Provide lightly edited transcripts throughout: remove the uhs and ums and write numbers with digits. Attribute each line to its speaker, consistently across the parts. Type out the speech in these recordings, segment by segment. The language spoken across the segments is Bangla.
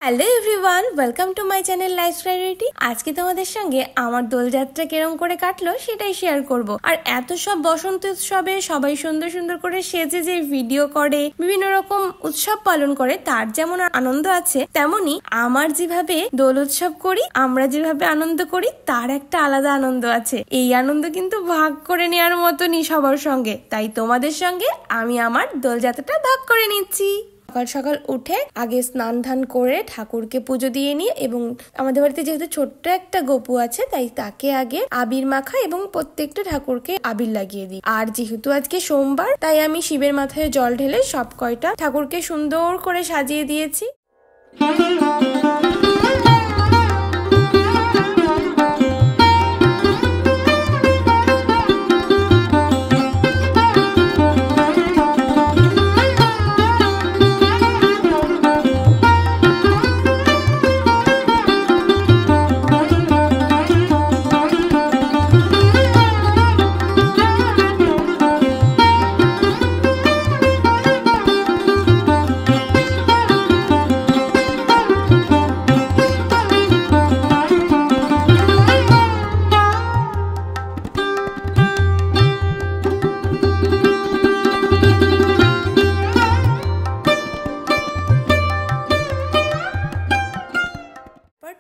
Speaker 1: Hello everyone, welcome to my channel lifestyle Riti. আজকে তোমাদের সঙ্গে আমার দোলযাত্রা কেরম করে কাটলো সেটাই শেয়ার করব। আর এত সব বসন্ত উৎসবে সবাই সুন্দর সুন্দর করে সেজে যে ভিডিও করে, বিভিন্ন রকম উৎসব পালন করে, তার যেমন আনন্দ আছে, তেমনি আমার যেভাবে দোল উৎসব করি, আমরা যেভাবে আনন্দ করি, তার একটা আলাদা আনন্দ আছে। এই আনন্দ কিন্তু ভাগ করে নেওয়ার মতনই সবার সঙ্গে। তাই তোমাদের সঙ্গে আমি আমার দোলযাত্রাটা ভাগ করে নিচ্ছি। সকাল সকাল উঠে আগে স্নান ধান করে ঠাকুরকে পুজো দিয়ে নিই, এবং আমাদের বাড়িতে যেহেতু ছোট্ট একটা গপু আছে তাই তাকে আগে আবির মাখা এবং প্রত্যেকটা ঠাকুরকে আবির লাগিয়ে দিই। আর যেহেতু আজকে সোমবার তাই আমি শিবের মাথায় জল ঢেলে সব কয়টা ঠাকুরকে সুন্দর করে সাজিয়ে দিয়েছি।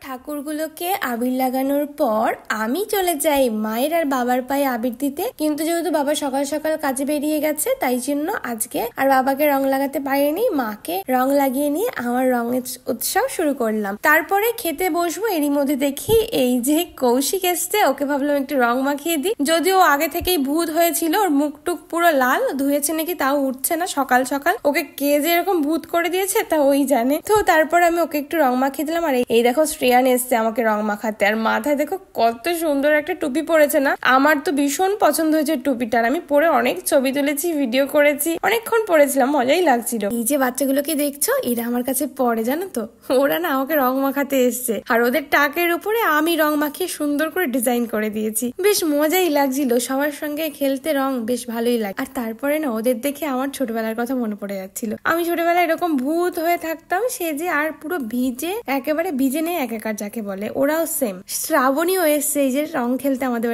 Speaker 1: ঠাকুরগুলোকে আবির লাগানোর পর আমি চলে যাই মায়ের আর বাবার পায়ে আবির দিতে। কিন্তু যেহেতু বাবা সকাল সকাল কাজে বেরিয়ে গেছে তাই জন্য আজকে আর বাবাকে রং লাগাতে পারিনি, মাকে রং লাগিয়ে নিয়ে আমার রঙের উৎসব শুরু করলাম। তারপরে খেতে বসবো, এরই মধ্যে দেখি এই যে কৌশিক এসছে, ওকে ভাবলাম একটু রং মাখিয়ে দিই। যদিও আগে থেকেই ভূত হয়েছিল, ওর মুখ টুক পুরো লাল, ধুয়েছে নাকি তাও উঠছে না সকাল সকাল, ওকে কে যে এরকম ভূত করে দিয়েছে তা ওই জানে। তো তারপর আমি ওকে একটু রং মাখিয়ে দিলাম। আর এই দেখো শ্রেয়ান এসছে আমাকে রং মাখাতে, আর মাথায় দেখো কত সুন্দর একটা টুপি পরেছে না, আমার তো ভীষণ পছন্দ হয়েছে টুপিটার। আমি পরে অনেক ছবি তুলেছি, ভিডিও করেছি, অনেকক্ষণ পরেছিলাম, মজাই লাগছিল। এই যে বাচ্চাগুলোকে দেখছো, এরা আমার কাছে পড়ে জানো তো, ওরা না আমাকে রং মাখাতে এসছে, আর ওদের টাকের উপরে আমি রং মাখিয়ে সুন্দর করে ডিজাইন করে দিয়েছি। বেশ মজাই লাগছিল, সবার সঙ্গে খেলতে রং বেশ ভালোই লাগে। আর তারপরে না ওদের দেখে আমার ছোটবেলার কথা মনে পড়ে যাচ্ছিল। আমি ছোটবেলায় এরকম ভূত হয়ে থাকতাম সেজে, আর পুরো ভিজে, একেবারে ভিজে নেই একাকার যাকে বলে, ওরাও সেম। শ্রাবণীও এসছে এই যে রং খেলতে আমাদের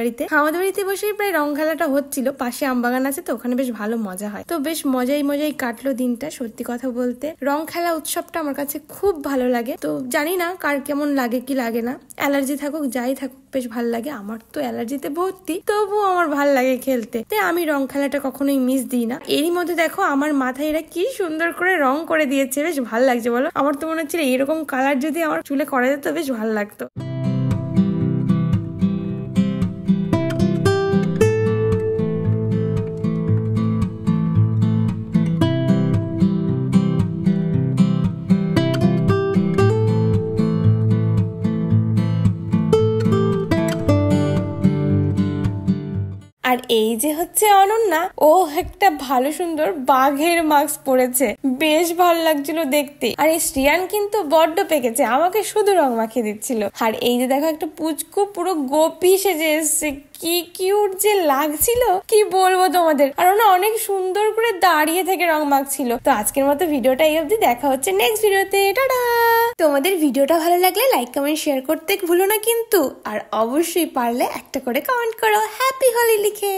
Speaker 1: বাড়িতে বসেই প্রায় রং খেলাটা হচ্ছিল। পাশে আমবাগান আছে তো ওখানে বেশ ভালো মজা হয়, তো বেশ মজাই কাটলো দিনটা। সত্যি কথা বলতে রং খেলা উৎসবটা আমার কাছে খুব ভালো লাগে। তো জানি না কার কেমন লাগে কি লাগে না, অ্যালার্জি থাকুক যাই থাকুক বেশ ভালো লাগে। আমার তো অ্যালার্জিতে ভর্তি, তবুও আমার ভাল লাগে খেলতে, তাই আমি রং খেলাটা কখনোই মিস দিই না। এরই মধ্যে দেখো আমার মাথায় এরা কি সুন্দর করে রং করে দিয়েছে, বেশ ভালো লাগছে বলো। আমার তো মনে হচ্ছিল এরকম কালার যদি আমার চুলে করা যেত বেশ ভালো লাগতো। আর এই যে হচ্ছে অনন্যা, ও একটা ভালো সুন্দর বাঘের মাস্ক পরেছে, বেশ ভালো লাগছিল দেখতে। আর এই শ্রিয়ান কিন্তু বড্ড পেকেছে, আমাকে শুধু রং মাখিয়ে দিচ্ছিল। আর এই যে দেখো একটা পুচকু পুরো গোপী সেজে এসছে, কি কিউট যে লাগছিল কি বলবো তোমাদের। আর ওনা অনেক সুন্দর করে দাঁড়িয়ে থেকে রং মাখছিল। তো আজকের মতো ভিডিওটা এই অবধি, দেখা হচ্ছে নেক্সট ভিডিওতে, টাটা। তোমাদের ভিডিওটা ভালো লাগলে লাইক কমেন্ট শেয়ার করতে ভুলো না কিন্তু, আর অবশ্যই পারলে একটা করে কমেন্ট করো হ্যাপি হোলি লিখে।